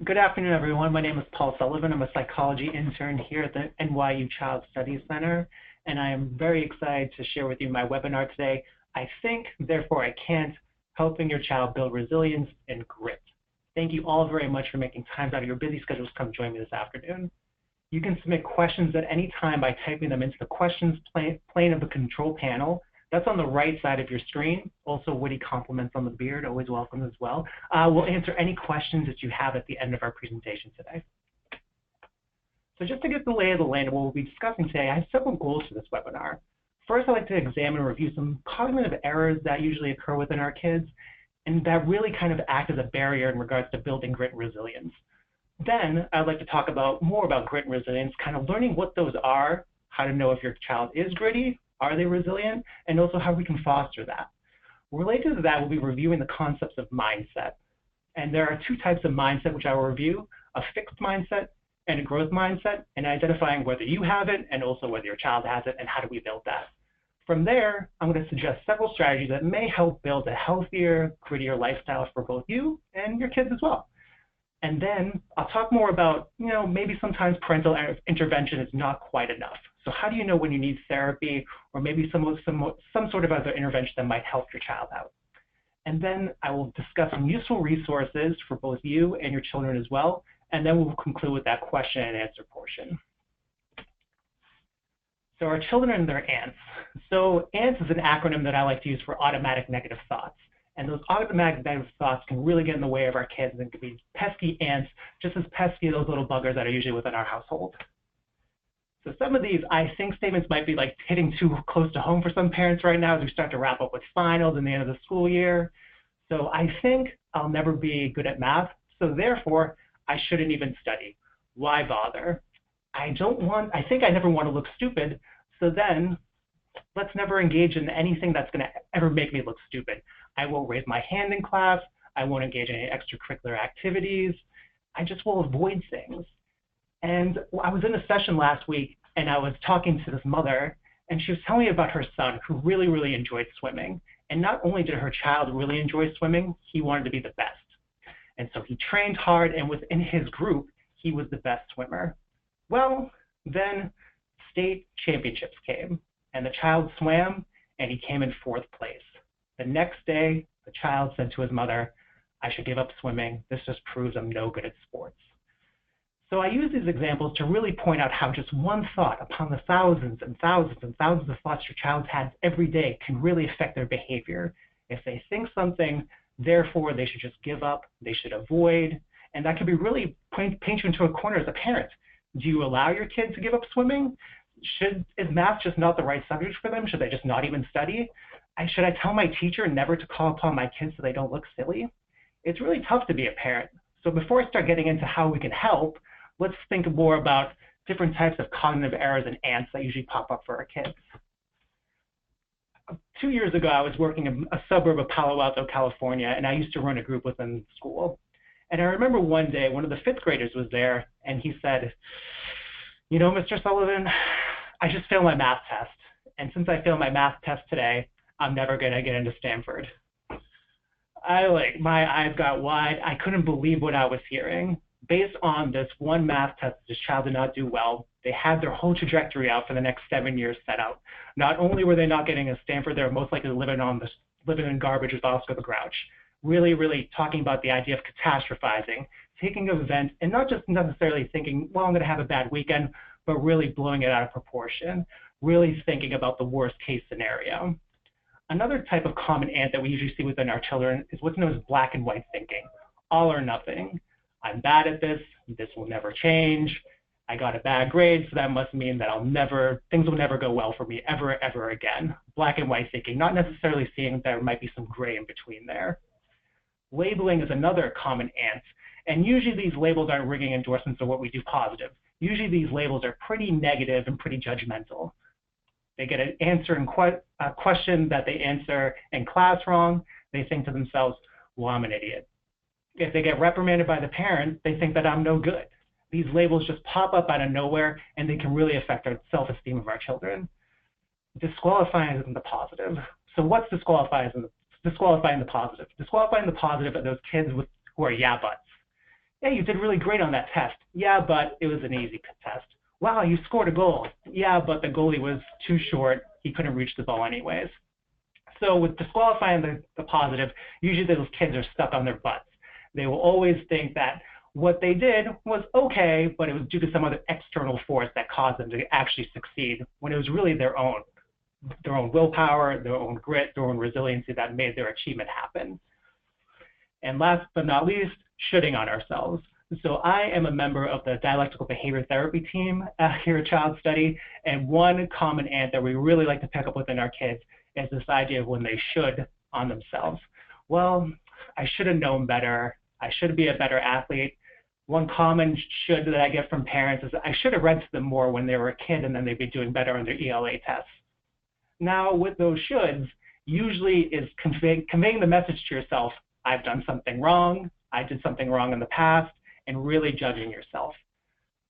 Good afternoon, everyone. My name is Paul Sullivan. I'm a psychology intern here at the NYU Child Studies Center, and I am very excited to share with you my webinar today, I Think, Therefore I Can't, Helping Your Child Build Resilience and Grit. Thank you all very much for making time out of your busy schedules to come join me this afternoon. You can submit questions at any time by typing them into the questions pane of the control panel. That's on the right side of your screen. Also, witty compliments on the beard, always welcome as well. We'll answer any questions that you have at the end of our presentation today. So just to get the lay of the land of what we'll be discussing today, I have several goals for this webinar. First, I'd like to examine and review some cognitive errors that usually occur within our kids and that really kind of act as a barrier in regards to building grit and resilience. Then, I'd like to talk more about grit and resilience, kind of learning what those are, how to know if your child is gritty, are they resilient, and also how we can foster that. Related to that, we'll be reviewing the concepts of mindset. And there are two types of mindset which I will review, a fixed mindset and a growth mindset, and identifying whether you have it and also whether your child has it and how do we build that. From there, I'm going to suggest several strategies that may help build a healthier, grittier lifestyle for both you and your kids as well. And then I'll talk more about, maybe sometimes parental intervention is not quite enough. So how do you know when you need therapy or maybe some sort of other intervention that might help your child out? And then I will discuss some useful resources for both you and your children as well. And then we'll conclude with that question and answer portion. So our children and their ants. So ANTS is an acronym that I like to use for automatic negative thoughts. And those automatic negative thoughts can really get in the way of our kids and can be pesky ants, just as pesky as those little buggers that are usually within our household. So some of these I think statements might be like hitting too close to home for some parents right now as we start to wrap up with finals and the end of the school year. So I think I'll never be good at math, so therefore I shouldn't even study. Why bother? I think I never want to look stupid, so then let's never engage in anything that's going to ever make me look stupid. I won't raise my hand in class. I won't engage in any extracurricular activities. I just will avoid things. And I was in a session last week, and I was talking to this mother, and she was telling me about her son who really, really enjoyed swimming. And not only did her child really enjoy swimming, he wanted to be the best. And so he trained hard, and within his group, he was the best swimmer. Well, then state championships came, and the child swam, and he came in 4th place. The next day, the child said to his mother, I should give up swimming. This just proves I'm no good at sports. So I use these examples to really point out how just one thought upon the thousands and thousands and thousands of thoughts your child has every day can really affect their behavior. If they think something, therefore they should just give up, they should avoid, and that could be really paint you into a corner as a parent. Do you allow your kid to give up swimming? Is math just not the right subject for them? Should they just not even study? Should I tell my teacher never to call upon my kids so they don't look silly? It's really tough to be a parent. So before I start getting into how we can help, let's think more about different types of cognitive errors and ants that usually pop up for our kids. 2 years ago, I was working in a suburb of Palo Alto, California, and I used to run a group within school. And I remember one day, one of the 5th graders was there, and he said, Mr. Sullivan, I just failed my math test. And since I failed my math test today, I'm never going to get into Stanford. My eyes got wide. I couldn't believe what I was hearing. Based on this one math test, this child did not do well. They had their whole trajectory out for the next 7 years set out. Not only were they not getting a Stanford, they were most likely living in garbage with Oscar the Grouch. Really, really talking about the idea of catastrophizing, taking an event and not just necessarily thinking, well, I'm going to have a bad weekend, but really blowing it out of proportion, really thinking about the worst case scenario. Another type of common ant that we usually see within our children is what's known as black and white thinking, all or nothing. I'm bad at this will never change. I got a bad grade, so that must mean that things will never go well for me ever again. Black and white thinking, not necessarily seeing there might be some gray in between there. Labeling is another common ant, and usually these labels aren't ringing endorsements of what we do positive. Usually these labels are pretty negative and pretty judgmental. They get an answer in a question that they answer in class wrong, they think to themselves, well, I'm an idiot. If they get reprimanded by the parent, they think that I'm no good. These labels just pop up out of nowhere, and they can really affect our self-esteem of our children. Disqualifying isn't the positive. So what's disqualifying the positive? Disqualifying the positive are those kids who are yeah buts. Yeah, you did really great on that test. Yeah, but it was an easy test. Wow, you scored a goal. Yeah, but the goalie was too short. He couldn't reach the ball anyways. So with disqualifying the positive, usually those kids are stuck on their butts. They will always think that what they did was okay, but it was due to some other external force that caused them to actually succeed, when it was really their own willpower, their own grit, their own resiliency that made their achievement happen. And last but not least, shooting on ourselves. So I am a member of the dialectical behavior therapy team here at Child Study, and one common ant that we really like to pick up within our kids is this idea of when they should on themselves. Well, I should have known better. I should be a better athlete. One common should that I get from parents is I should have read to them more when they were a kid, and then they'd be doing better on their ELA tests. Now, with those shoulds, usually is conveying the message to yourself, I've done something wrong, I did something wrong in the past, and really judging yourself.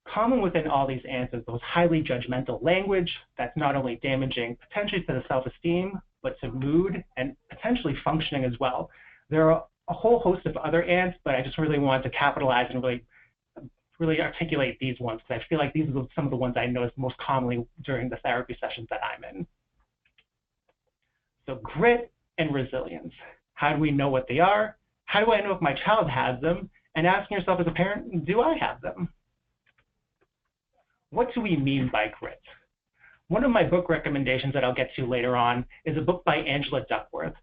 Common within all these answers, those highly judgmental language that's not only damaging potentially to the self-esteem, but to mood and potentially functioning as well. There are a whole host of other ants, but I just really wanted to capitalize and really articulate these ones, because I feel like these are some of the ones I notice most commonly during the therapy sessions that I'm in. So grit and resilience. How do we know what they are? How do I know if my child has them? And asking yourself as a parent, do I have them? What do we mean by grit? One of my book recommendations that I'll get to later on is a book by Angela Duckworth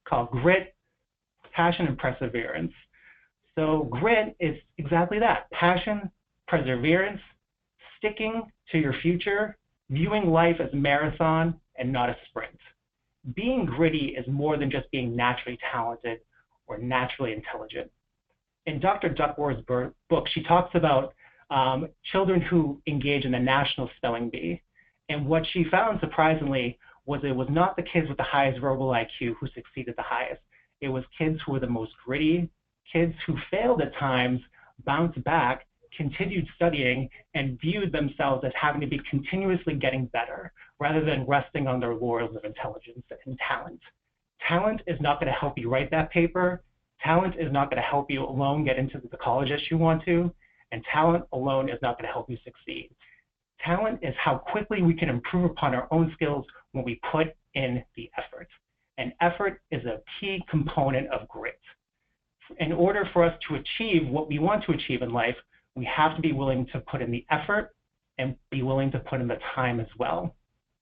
called Grit, Passion, and Perseverance. So grit is exactly that, passion, perseverance, sticking to your future, viewing life as a marathon and not a sprint. Being gritty is more than just being naturally talented or naturally intelligent. In Dr. Duckworth's book, she talks about children who engage in the National Spelling Bee. And what she found, surprisingly, was it was not the kids with the highest verbal IQ who succeeded the highest. It was kids who were the most gritty, kids who failed at times, bounced back, continued studying, and viewed themselves as having to be continuously getting better, rather than resting on their laurels of intelligence and talent. Talent is not going to help you write that paper. Talent is not going to help you alone get into the college that you want to, and talent alone is not going to help you succeed. Talent is how quickly we can improve upon our own skills when we put in the effort. And effort is a key component of grit. In order for us to achieve what we want to achieve in life, we have to be willing to put in the effort and be willing to put in the time as well.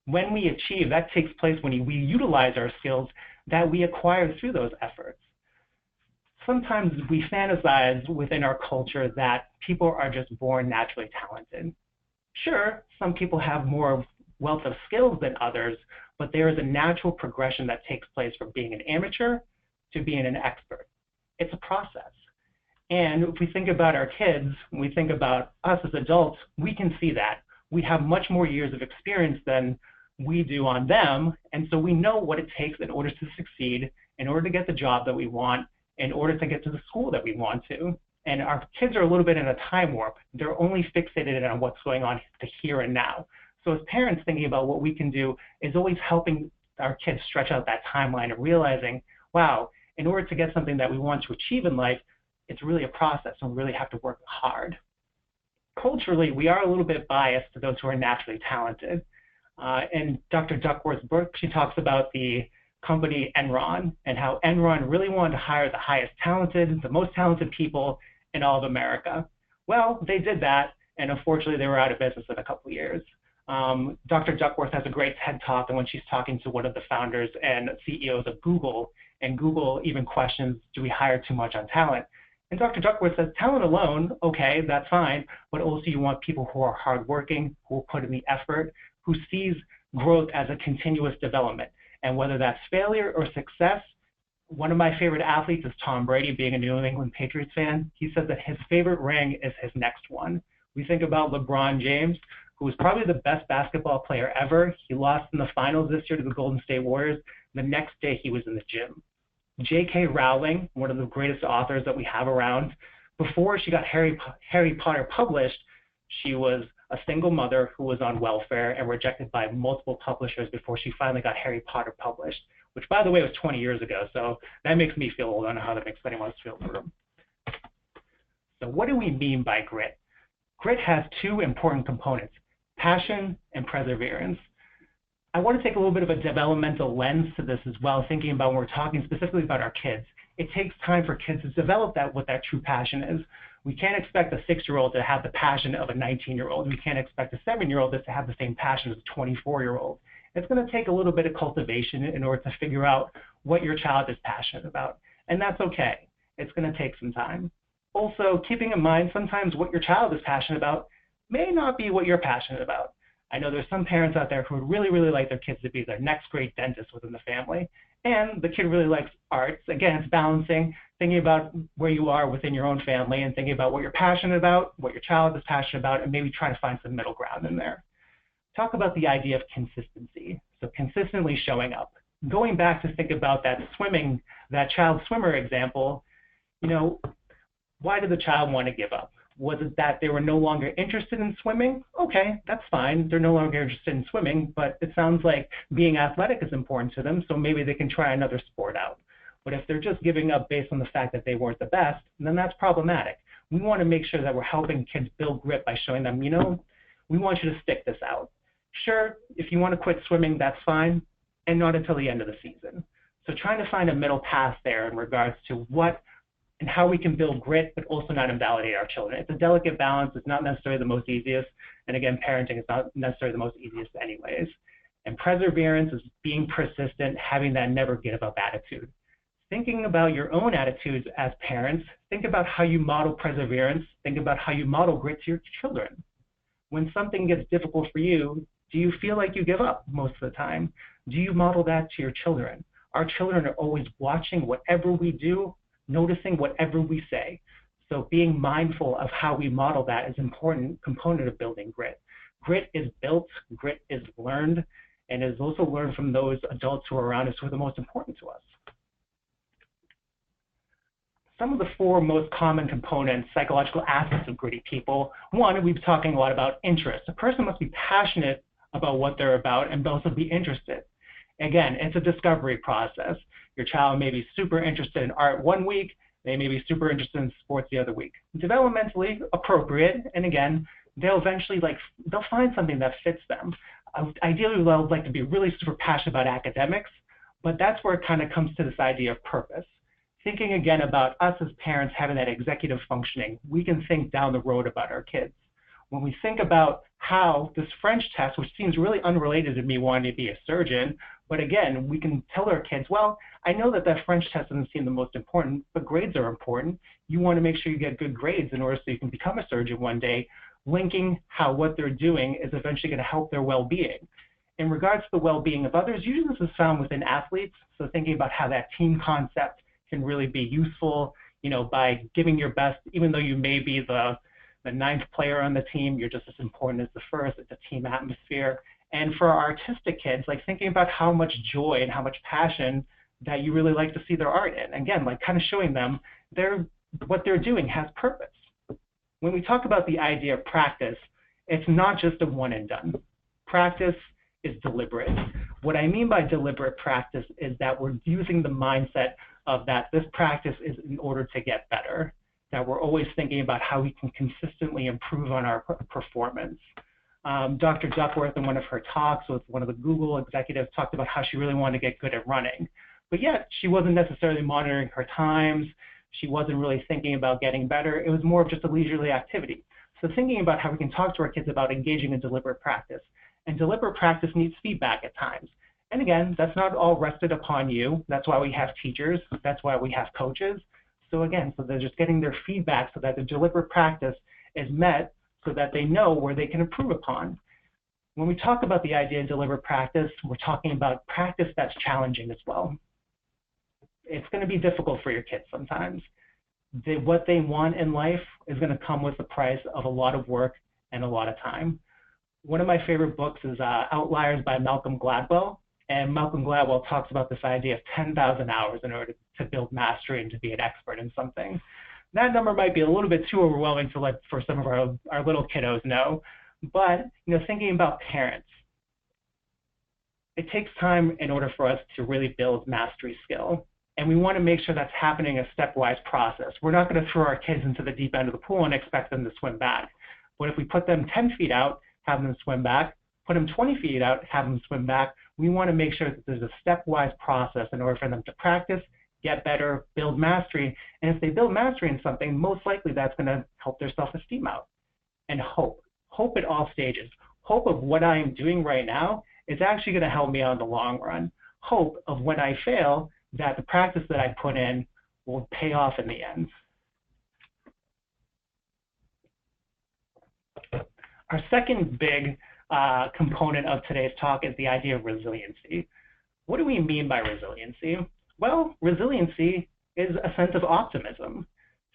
When we achieve, that takes place when we utilize our skills that we acquire through those efforts. Sometimes we fantasize within our culture that people are just born naturally talented. Sure, some people have more wealth of skills than others, but there is a natural progression that takes place from being an amateur to being an expert. It's a process. And if we think about our kids, when we think about us as adults, we can see that. We have much more years of experience than we do on them, and so we know what it takes in order to succeed, in order to get the job that we want, in order to get to the school that we want to. And our kids are a little bit in a time warp. They're only fixated on what's going on the here and now. So as parents, thinking about what we can do is always helping our kids stretch out that timeline of realizing, wow, in order to get something that we want to achieve in life, it's really a process, and we really have to work hard. Culturally, we are a little bit biased to those who are naturally talented. In Dr. Duckworth's book, she talks about the company Enron and how Enron really wanted to hire the highest talented, the most talented people in all of America. Well, they did that, and unfortunately, they were out of business in a couple of years. Dr. Duckworth has a great TED Talk, and when she's talking to one of the founders and CEOs of Google, and Google even questions, do we hire too much on talent? And Dr. Duckworth says, talent alone, okay, that's fine, but also you want people who are hardworking, who will put in the effort, who sees growth as a continuous development. And whether that's failure or success, one of my favorite athletes is Tom Brady, being a New England Patriots fan. He says that his favorite ring is his next one. We think about LeBron James, who was probably the best basketball player ever. He lost in the finals this year to the Golden State Warriors. The next day, he was in the gym. J.K. Rowling, one of the greatest authors that we have around, before she got Harry Potter published, she was a single mother who was on welfare and rejected by multiple publishers before she finally got Harry Potter published, which, by the way, was 20 years ago. So that makes me feel old. I don't know how that makes anyone else feel. So what do we mean by grit? Grit has two important components, passion and perseverance. I want to take a little bit of a developmental lens to this as well, thinking about when we're talking specifically about our kids. It takes time for kids to develop what that true passion is. We can't expect a 6-year-old to have the passion of a 19-year-old. We can't expect a 7-year-old to have the same passion as a 24-year-old. It's going to take a little bit of cultivation in order to figure out what your child is passionate about. And that's okay. It's going to take some time. Also, keeping in mind sometimes what your child is passionate about may not be what you're passionate about. I know there's some parents out there who would really, really like their kids to be their next great dentist within the family. And the kid really likes arts. Again, it's balancing, thinking about where you are within your own family and thinking about what you're passionate about, what your child is passionate about, and maybe try to find some middle ground in there. Talk about the idea of consistency. So consistently showing up. Going back to think about that child swimmer example, why did the child want to give up? Was it that they were no longer interested in swimming? Okay, that's fine. They're no longer interested in swimming, but it sounds like being athletic is important to them, so maybe they can try another sport out. But if they're just giving up based on the fact that they weren't the best, then that's problematic. We want to make sure that we're helping kids build grit by showing them, we want you to stick this out. Sure, if you want to quit swimming, that's fine, and not until the end of the season. So trying to find a middle path there in regards to what and how we can build grit, but also not invalidate our children. It's a delicate balance. It's not necessarily the most easiest. And again, parenting is not necessarily the most easiest anyways. And perseverance is being persistent, having that never give up attitude. Thinking about your own attitudes as parents, think about how you model perseverance, think about how you model grit to your children. When something gets difficult for you, do you feel like you give up most of the time? Do you model that to your children? Our children are always watching whatever we do, noticing whatever we say. So being mindful of how we model that is an important component of building grit. Grit is built, grit is learned, and is also learned from those adults who are around us who are the most important to us. Some of the 4 most common components, psychological aspects of gritty people. One, we've been talking a lot about interest. A person must be passionate about what they're about and also be interested. Again, it's a discovery process. Your child may be super interested in art one week, they may be super interested in sports the other week. Developmentally appropriate, and again, they'll eventually they'll find something that fits them. Ideally, they'll like to be really super passionate about academics, but that's where it kind of comes to this idea of purpose. Thinking again about us as parents having that executive functioning, we can think down the road about our kids. When we think about how this French test, which seems really unrelated to me wanting to be a surgeon, but again, we can tell our kids, well, I know that French test doesn't seem the most important, but grades are important. You want to make sure you get good grades in order so you can become a surgeon one day, linking how what they're doing is eventually going to help their well-being. In regards to the well-being of others, usually this is found within athletes, so thinking about how that team concept can really be useful, by giving your best, even though you may be the 9th player on the team, you're just as important as the first. It's a team atmosphere. And for our artistic kids, thinking about how much joy and how much passion that you really like to see their art in. Again, kind of showing them what they're doing has purpose. When we talk about the idea of practice, it's not just a one and done. Practice is deliberate. What I mean by deliberate practice is that we're using the mindset of that this practice is in order to get better, that we're always thinking about how we can consistently improve on our performance. Dr. Duckworth, in one of her talks with one of the Google executives, talked about how she really wanted to get good at running, but yet she wasn't necessarily monitoring her times. She wasn't really thinking about getting better. It was more of just a leisurely activity. So thinking about how we can talk to our kids about engaging in deliberate practice. And deliberate practice needs feedback at times. And again, that's not all rested upon you. That's why we have teachers. That's why we have coaches. So again, so they're just getting their feedback so that the deliberate practice is met so that they know where they can improve upon. When we talk about the idea of deliberate practice, we're talking about practice that's challenging as well. It's going to be difficult for your kids sometimes. What they want in life is going to come with the price of a lot of work and a lot of time. One of my favorite books is Outliers by Malcolm Gladwell. And Malcolm Gladwell talks about this idea of 10,000 hours in order to build mastery and to be an expert in something. That number might be a little bit too overwhelming to let for some of our little kiddos know. But thinking about parents, it takes time in order for us to really build mastery skill. And we want to make sure that's happening a stepwise process. We're not going to throw our kids into the deep end of the pool and expect them to swim back. But if we put them 10 feet out, have them swim back, put them 20 feet out, have them swim back, we want to make sure that there's a stepwise process in order for them to practice, get better, build mastery. And if they build mastery in something, most likely that's going to help their self-esteem out. And hope at all stages. Hope of what I am doing right now is actually going to help me out in the long run. Hope of when I fail, that the practice that I put in will pay off in the end. Our second big component of today's talk is the idea of resiliency. What do we mean by resiliency? Well, resiliency is a sense of optimism.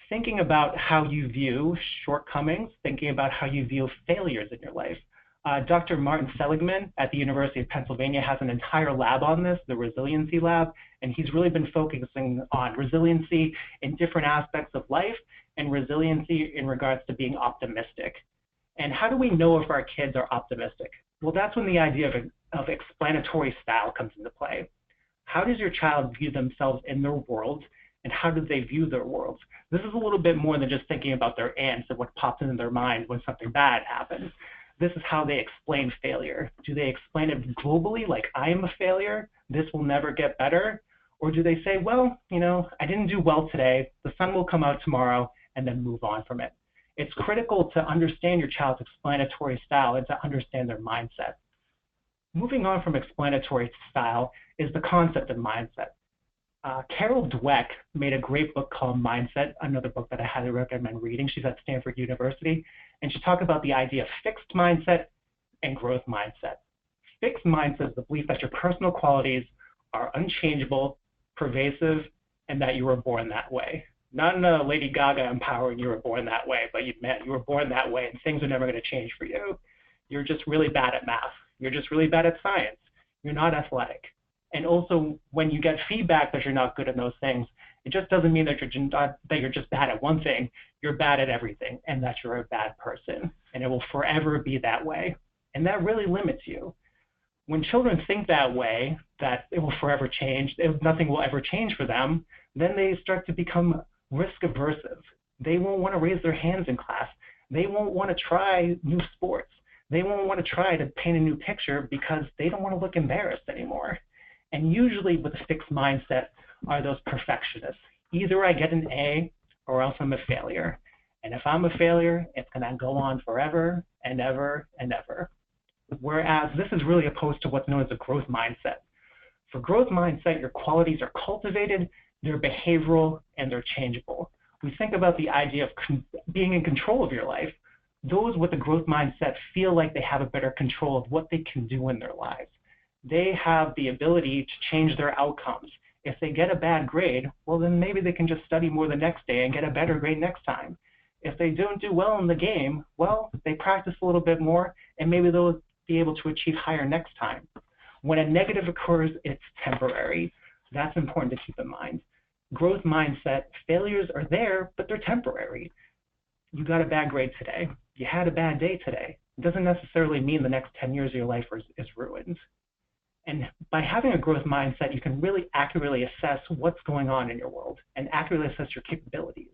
Thinking about how you view shortcomings, thinking about how you view failures in your life. Dr. Martin Seligman at the University of Pennsylvania has an entire lab on this, the Resiliency Lab, and he's really been focusing on resiliency in different aspects of life and resiliency in regards to being optimistic. And how do we know if our kids are optimistic? Well, that's when the idea of explanatory style comes into play. How does your child view themselves in their world, and how do they view their world? This is a little bit more than just thinking about their ants and what pops into their mind when something bad happens. This is how they explain failure. Do they explain it globally, like I am a failure, this will never get better? Or do they say, well, you know, I didn't do well today, the sun will come out tomorrow, and then move on from it? It's critical to understand your child's explanatory style and to understand their mindset. Moving on from explanatory style is the concept of mindset. Carol Dweck made a great book called Mindset, another book that I highly recommend reading. She's at Stanford University, and she talked about the idea of fixed mindset and growth mindset. Fixed mindset is the belief that your personal qualities are unchangeable, pervasive, and that you were born that way. Not in a Lady Gaga empowering you were born that way, but you were born that way and things are never going to change for you. You're just really bad at math. You're just really bad at science. You're not athletic. And also, when you get feedback that you're not good at those things, it just doesn't mean that you're just bad at one thing. You're bad at everything, and that you're a bad person. And it will forever be that way. And that really limits you. When children think that way, that it will forever change, nothing will ever change for them, then they start to become risk aversive. They won't want to raise their hands in class. They won't want to try new sports. They won't want to try to paint a new picture because they don't want to look embarrassed anymore. And usually with a fixed mindset are those perfectionists. Either I get an A or else I'm a failure. And if I'm a failure, it's going to go on forever and ever and ever. Whereas this is really opposed to what's known as a growth mindset. For growth mindset, your qualities are cultivated, they're behavioral, and they're changeable. We think about the idea of being in control of your life. Those with a growth mindset feel like they have a better control of what they can do in their lives. They have the ability to change their outcomes. If they get a bad grade, well, then maybe they can just study more the next day and get a better grade next time. If they don't do well in the game, well, they practice a little bit more, and maybe they'll be able to achieve higher next time. When a negative occurs, it's temporary. That's important to keep in mind. Growth mindset, failures are there, but they're temporary. You got a bad grade today. You had a bad day today. It doesn't necessarily mean the next 10 years of your life is ruined. And by having a growth mindset, you can really accurately assess what's going on in your world and accurately assess your capabilities.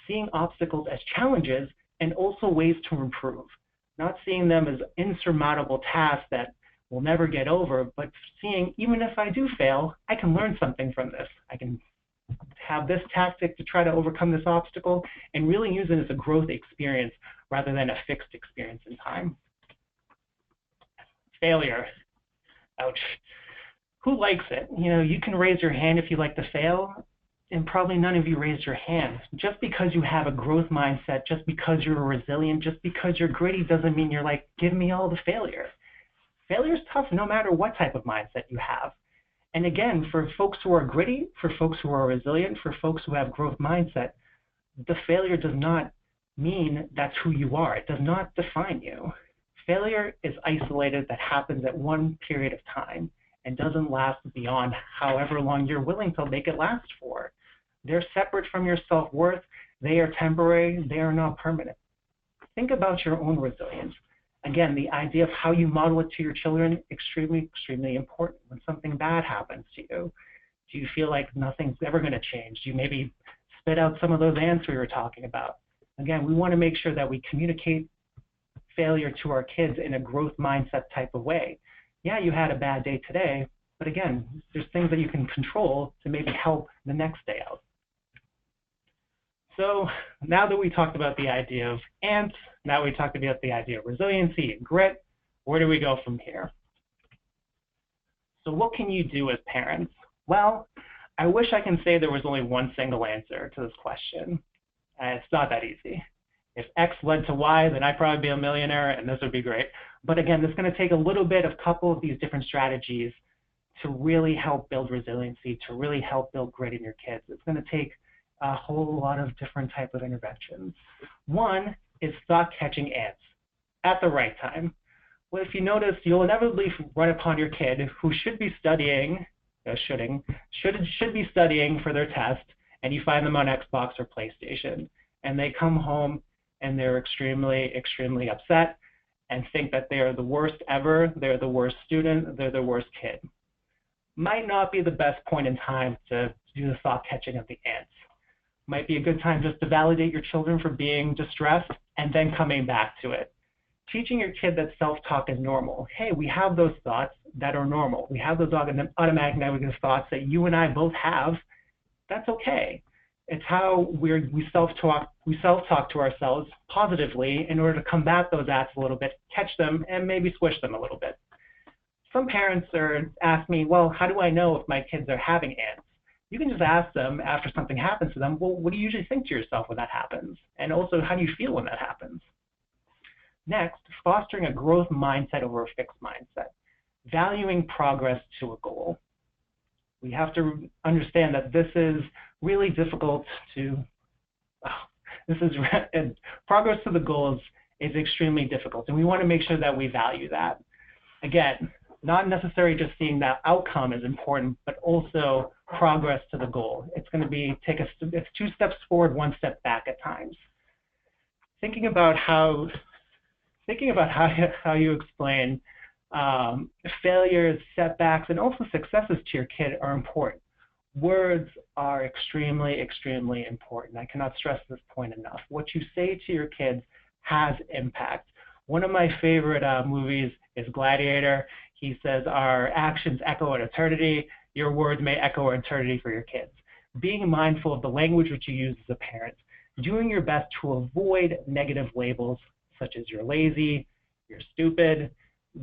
Seeing obstacles as challenges and also ways to improve. Not seeing them as insurmountable tasks that will never get over, but seeing even if I do fail, I can learn something from this. I can have this tactic to try to overcome this obstacle and really use it as a growth experience rather than a fixed experience in time. Failure. Ouch. Who likes it? You know, you can raise your hand if you like to fail, and probably none of you raised your hand. Just because you have a growth mindset, just because you're resilient, just because you're gritty doesn't mean you're like, give me all the failure. Failure is tough no matter what type of mindset you have. And again, for folks who are gritty, for folks who are resilient, for folks who have growth mindset, the failure does not mean that's who you are. It does not define you. Failure is isolated, that happens at one period of time and doesn't last beyond however long you're willing to make it last for. They're separate from your self-worth. They are temporary. They are not permanent. Think about your own resilience. Again, the idea of how you model it to your children, extremely, extremely important. When something bad happens to you, Do you feel like nothing's ever going to change? Do you maybe spit out some of those ants we were talking about? Again, we want to make sure that we communicate failure to our kids in a growth mindset type of way. Yeah, you had a bad day today, but again, there's things that you can control to maybe help the next day out. So now that we talked about the idea of ants, now we talked about the idea of resiliency and grit, where do we go from here? So what can you do as parents? Well, I wish I can say there was only one single answer to this question. It's not that easy. If X led to Y, then I'd probably be a millionaire and this would be great. But again, it's going to take a little bit of a couple of these different strategies to really help build resiliency, to really help build grit in your kids. It's going to take a whole lot of different types of interventions. One is thought catching ants at the right time. Well, if you notice, you'll inevitably run upon your kid who should be studying, should be studying for their test, and you find them on Xbox or PlayStation, and they come home and they're extremely, extremely upset and think that they are the worst ever, they're the worst student, they're the worst kid. Might not be the best point in time to do the thought catching of the ants. Might be a good time just to validate your children for being distressed and then coming back to it. Teaching your kid that self-talk is normal. Hey, we have those thoughts that are normal. We have those automatic negative thoughts that you and I both have. That's okay. It's how we self-talk to ourselves positively in order to combat those acts a little bit, catch them, and maybe squish them a little bit. Some parents ask me, well, how do I know if my kids are having ants? You can just ask them after something happens to them, well, what do you usually think to yourself when that happens? And also, how do you feel when that happens? Next, fostering a growth mindset over a fixed mindset, valuing progress to a goal. We have to understand that this is really difficult to, progress to the goals is extremely difficult, and we want to make sure that we value that. Again, not necessarily just seeing that outcome is important, but also progress to the goal. It's going to be it's 2 steps forward, 1 step back at times. Thinking about how you explain failures, setbacks, and also successes to your kid are important. Words are extremely, extremely important. I cannot stress this point enough. What you say to your kids has impact. One of my favorite movies is Gladiator. He says, our actions echo in eternity. Your words may echo in eternity for your kids. Being mindful of the language which you use as a parent. Doing your best to avoid negative labels such as you're lazy, you're stupid.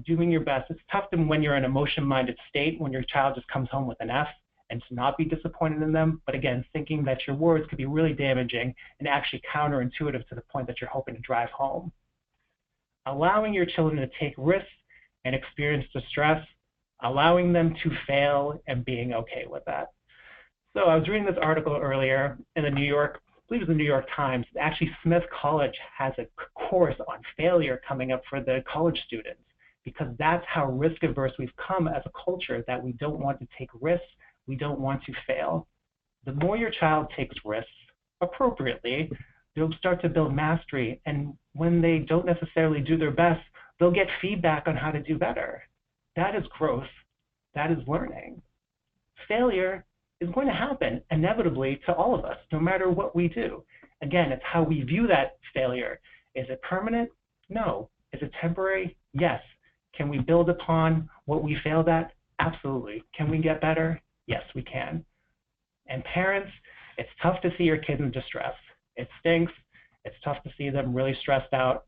Doing your best. It's tough when you're in an emotion-minded state, when your child just comes home with an F, and to not be disappointed in them. But again, thinking that your words could be really damaging and actually counterintuitive to the point that you're hoping to drive home. Allowing your children to take risks and experience distress, allowing them to fail and being okay with that. So I was reading this article earlier in the I believe it was the New York Times. Actually, Smith College has a course on failure coming up for the college students, because that's how risk averse we've come as a culture, that we don't want to take risks, we don't want to fail. The more your child takes risks appropriately, they'll start to build mastery, and when they don't necessarily do their best, they'll get feedback on how to do better. That is growth, that is learning. Failure is going to happen inevitably to all of us, no matter what we do. Again, it's how we view that failure. Is it permanent? No. Is it temporary? Yes. Can we build upon what we failed at? Absolutely. Can we get better? Yes, we can. And parents, it's tough to see your kids in distress. It stinks. It's tough to see them really stressed out.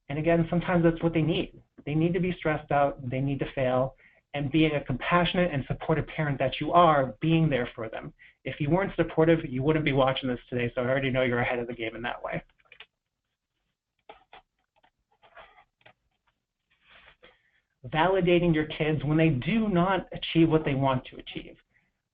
And again, sometimes that's what they need. They need to be stressed out. They need to fail. And being a compassionate and supportive parent that you are, being there for them. If you weren't supportive, you wouldn't be watching this today, so I already know you're ahead of the game in that way. Validating your kids when they do not achieve what they want to achieve.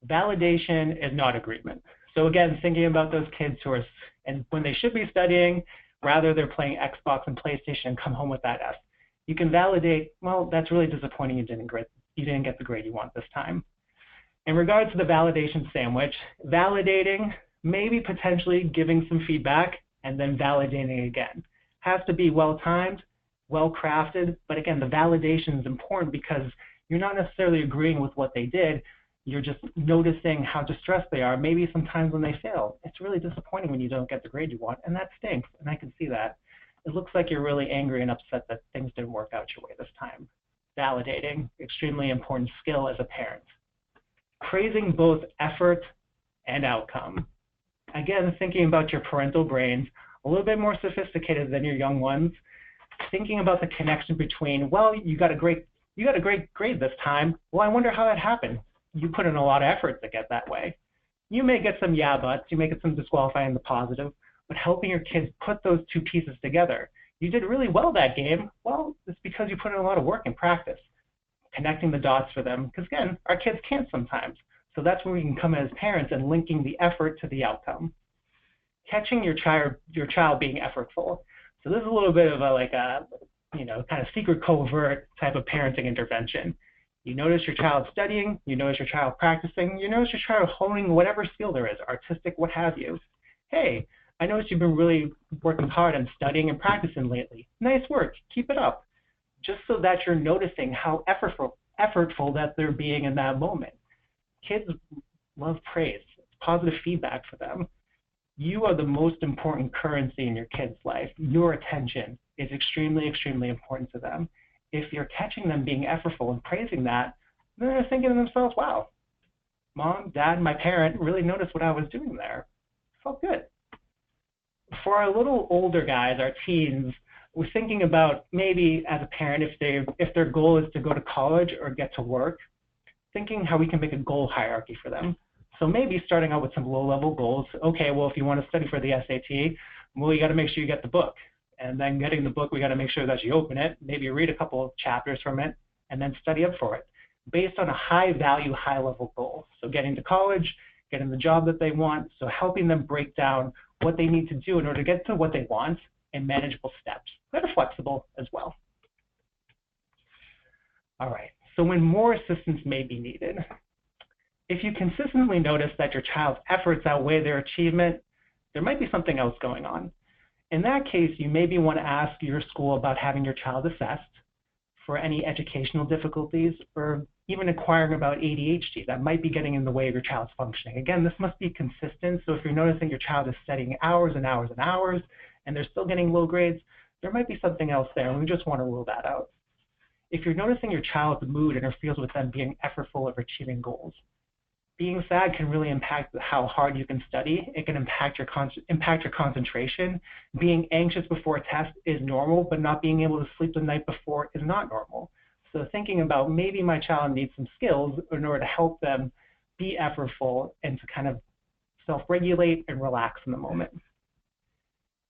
Validation is not agreement. So again, thinking about those kids who are, and when they should be studying, rather they're playing Xbox and PlayStation and come home with that F. You can validate, well, that's really disappointing, you didn't get the grade you want this time. In regards to the validation sandwich, validating, maybe potentially giving some feedback, and then validating again. Has to be well-timed, well-crafted, but again, the validation is important because you're not necessarily agreeing with what they did, You're just noticing how distressed they are. Maybe sometimes when they fail, it's really disappointing when you don't get the grade you want, and that stinks, and I can see that. It looks like you're really angry and upset that things didn't work out your way this time. Validating, extremely important skill as a parent. Praising both effort and outcome. Again, thinking about your parental brains, a little bit more sophisticated than your young ones, thinking about the connection between, well, you got a great grade this time. Well, I wonder how that happened. You put in a lot of effort to get that way. You may get some yeah buts, you may get some disqualifying the positive, but helping your kids put those two pieces together. You did really well that game. Well, it's because you put in a lot of work and practice, connecting the dots for them, because again, our kids can't sometimes. So that's where we can come in as parents and linking the effort to the outcome. Catching your child being effortful. So this is a little bit of a kind of secret covert type of parenting intervention. You notice your child studying, you notice your child practicing, you notice your child honing whatever skill there is, artistic, what have you. Hey, I noticed you've been really working hard on studying and practicing lately. Nice work, keep it up. Just so that you're noticing how effortful that they're being in that moment. Kids love praise, it's positive feedback for them. You are the most important currency in your kid's life. Your attention is extremely, extremely important to them. If you're catching them being effortful and praising that, then they're thinking to themselves, wow, mom, dad, my parent really noticed what I was doing there. It felt good. For our little older guys, our teens, we're thinking about maybe as a parent, if their goal is to go to college or get to work, thinking how we can make a goal hierarchy for them. So maybe starting out with some low-level goals. Okay, well, if you want to study for the SAT, well, you got to make sure you get the book. And then getting the book, we got to make sure that you open it, maybe read a couple of chapters from it, and then study up for it based on a high-value, high-level goal. So getting to college, getting the job that they want, so helping them break down what they need to do in order to get to what they want in manageable steps that are flexible as well. All right, so when more assistance may be needed. If you consistently notice that your child's efforts outweigh their achievement, there might be something else going on. In that case, you maybe want to ask your school about having your child assessed for any educational difficulties or even inquiring about ADHD that might be getting in the way of your child's functioning. Again, this must be consistent. So if you're noticing your child is studying hours and hours and hours and they're still getting low grades, there might be something else there, and we just want to rule that out. If you're noticing your child's mood interferes with them being effortful or achieving goals, being sad can really impact how hard you can study. It can impact your concentration. Being anxious before a test is normal, but not being able to sleep the night before is not normal. So thinking about maybe my child needs some skills in order to help them be effortful and to kind of self-regulate and relax in the moment.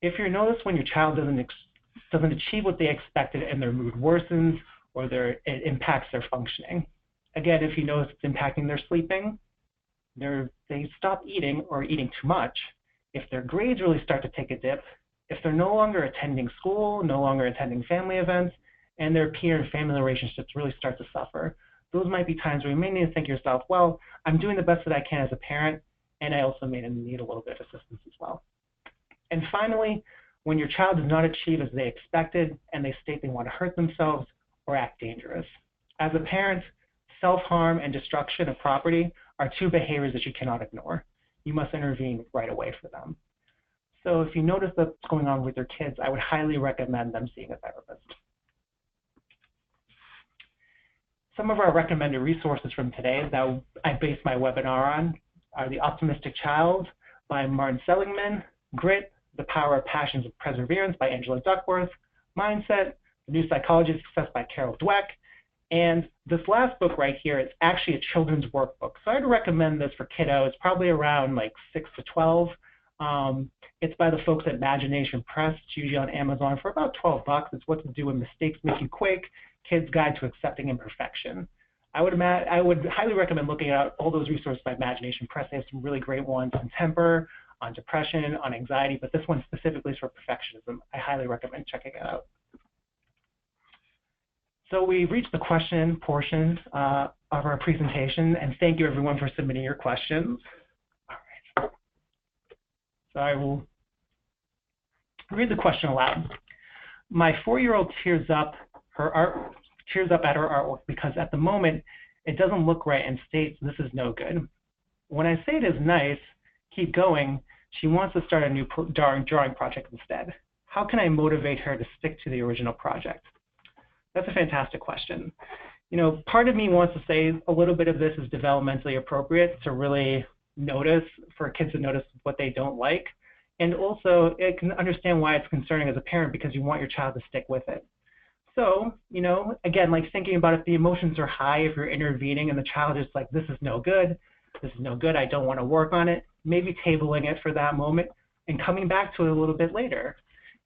If you notice when your child doesn't achieve what they expected and their mood worsens or it impacts their functioning. Again, if you notice it's impacting their sleeping, they stop eating or eating too much, if their grades really start to take a dip, if they're no longer attending school, no longer attending family events, and their peer and family relationships really start to suffer, those might be times where you may need to think to yourself, well, I'm doing the best that I can as a parent, and I also may need a little bit of assistance as well. And finally, when your child does not achieve as they expected and they state they want to hurt themselves or act dangerous. As a parent, self-harm and destruction of property are two behaviors that you cannot ignore. You must intervene right away for them. So if you notice that's going on with your kids, I would highly recommend them seeing a therapist. Some of our recommended resources from today that I based my webinar on are The Optimistic Child by Martin Seligman, Grit, The Power of Passions of Perseverance by Angela Duckworth, Mindset, The New Psychology of Success by Carol Dweck, and this last book right here is actually a children's workbook. So I'd recommend this for kiddos, probably around like 6 to 12. It's by the folks at Imagination Press. It's usually on Amazon for about $12. It's What to Do When Mistakes Make You Quake, Kids Guide to Accepting Imperfection. I would highly recommend looking at all those resources by Imagination Press. They have some really great ones on temper, on depression, on anxiety, but this one specifically is for perfectionism. I highly recommend checking it out. So we've reached the question portion of our presentation, and thank you everyone for submitting your questions. All right. So I will read the question aloud. My 4-year-old tears up at her artwork because at the moment it doesn't look right and states this is no good. When I say it is nice, keep going, she wants to start a new drawing project instead. How can I motivate her to stick to the original project? That's a fantastic question. Part of me wants to say a little bit of this is developmentally appropriate to really notice, for kids to notice what they don't like. And also, it can understand why it's concerning as a parent because you want your child to stick with it. So, again, like thinking about if the emotions are high, if you're intervening and the child is like, this is no good, I don't want to work on it, maybe tabling it for that moment and coming back to it a little bit later.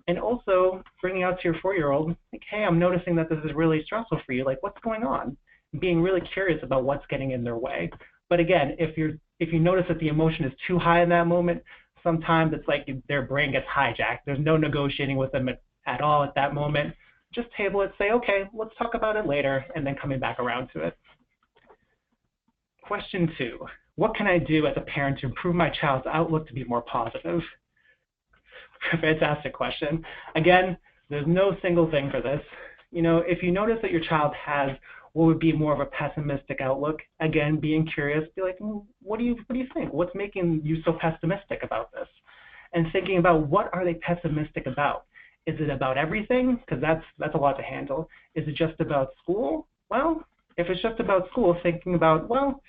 And also bringing out to your 4-year-old, like, hey, I'm noticing that this is really stressful for you. Like, what's going on? Being really curious about what's getting in their way. But again, if you notice that the emotion is too high in that moment, sometimes it's like their brain gets hijacked. There's no negotiating with them at all at that moment. Just table it, say, okay, let's talk about it later, and then coming back around to it. Question 2, what can I do as a parent to improve my child's outlook to be more positive? Fantastic question. Again, there's no single thing for this. If you notice that your child has what would be more of a pessimistic outlook, again, being curious, be like, what do you think? What's making you so pessimistic about this? And thinking about what are they pessimistic about? Is it about everything? Because that's a lot to handle. Is it just about school? Well, if it's just about school, thinking about, well,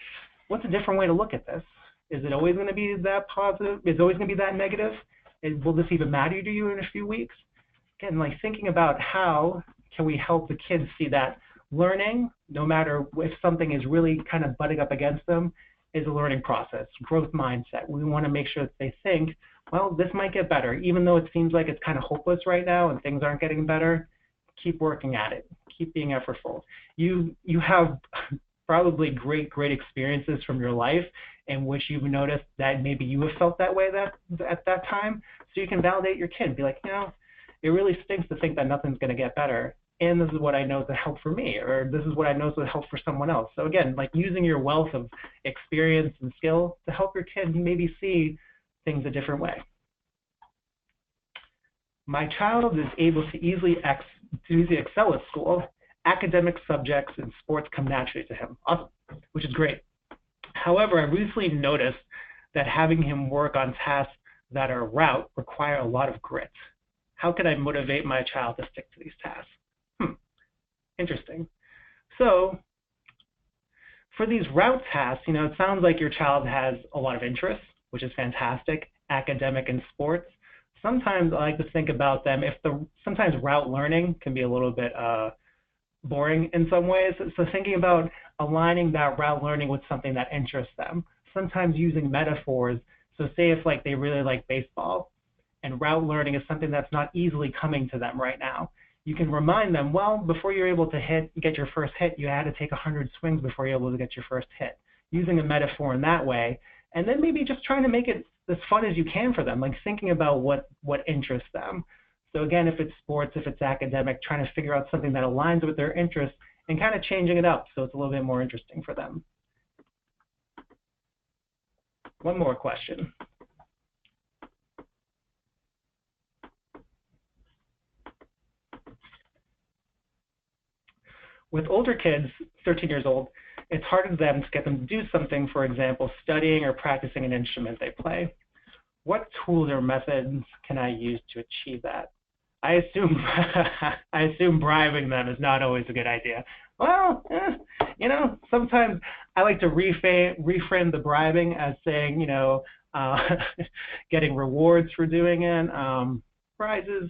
what's a different way to look at this? Is it always going to be that positive? Is it always going to be that negative? Will this even matter to you in a few weeks? Again, like thinking about how can we help the kids see that learning, no matter if something is really kind of butting up against them, is a learning process, growth mindset. We want to make sure that they think, well, this might get better. Even though it seems like it's kind of hopeless right now and things aren't getting better, keep working at it. Keep being effortful. You have probably great experiences from your life in which you've noticed that maybe you have felt that way at that time. So you can validate your kid. Be like, it really stinks to think that nothing's going to get better. And this is what I know to help for me, or this is what I know to help for someone else. So again, like using your wealth of experience and skill to help your kid maybe see things a different way. My child is able to easily excel at school. Academic subjects and sports come naturally to him. Awesome, which is great. However, I recently noticed that having him work on tasks that are route require a lot of grit. How can I motivate my child to stick to these tasks? Interesting. So for these route tasks, it sounds like your child has a lot of interest, which is fantastic, academic and sports. Sometimes I like to think about them sometimes route learning can be a little bit boring in some ways. So thinking about aligning that route learning with something that interests them. Sometimes using metaphors. So say if they really like baseball and route learning is something that's not easily coming to them right now. You can remind them, well, before you're able to get your first hit, you had to take 100 swings before you're able to get your first hit. Using a metaphor in that way, and then maybe just trying to make it as fun as you can for them, like thinking about what interests them. So again, if it's sports, if it's academic, trying to figure out something that aligns with their interests and kind of changing it up so it's a little bit more interesting for them. One more question. With older kids, 13 years old, it's harder for them to get them to do something, for example, studying or practicing an instrument they play. What tools or methods can I use to achieve that? I assume bribing them is not always a good idea. Well, sometimes I like to reframe the bribing as saying, getting rewards for doing it, prizes.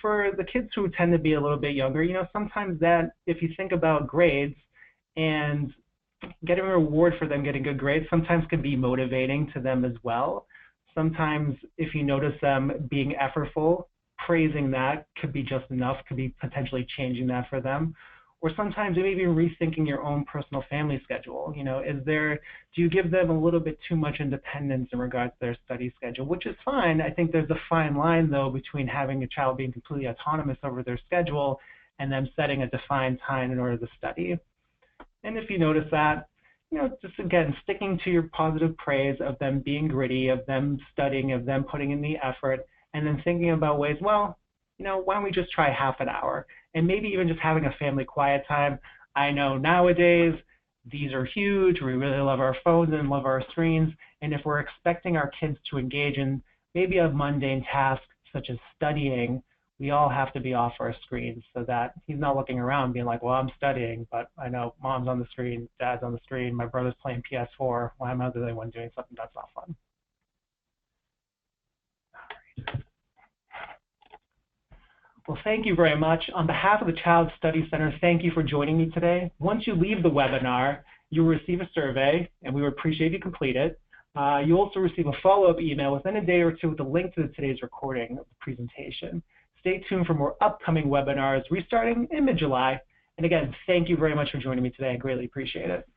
For the kids who tend to be a little bit younger, sometimes that, if you think about grades and getting a reward for them getting good grades, sometimes can be motivating to them as well. Sometimes if you notice them being effortful, praising that could be just enough, could be potentially changing that for them. Or sometimes maybe rethinking your own personal family schedule. Do you give them a little bit too much independence in regards to their study schedule, which is fine. I think there's a fine line though between having a child being completely autonomous over their schedule and them setting a defined time in order to study. And if you notice that, just again, sticking to your positive praise of them being gritty, of them studying, of them putting in the effort, and then thinking about ways, well, why don't we just try half an hour? And maybe even just having a family quiet time. I know nowadays these are huge. We really love our phones and love our screens. And if we're expecting our kids to engage in maybe a mundane task such as studying, we all have to be off our screens so that he's not looking around being like, well, I'm studying, but I know mom's on the screen, dad's on the screen, my brother's playing PS4. Why am I the only one doing something that's not fun? Well, thank you very much. On behalf of the Child Study Center, thank you for joining me today. Once you leave the webinar, you'll receive a survey, and we would appreciate you complete it. You'll also receive a follow-up email within a day or two with a link to today's recording of the presentation. Stay tuned for more upcoming webinars restarting in mid-July. And again, thank you very much for joining me today. I greatly appreciate it.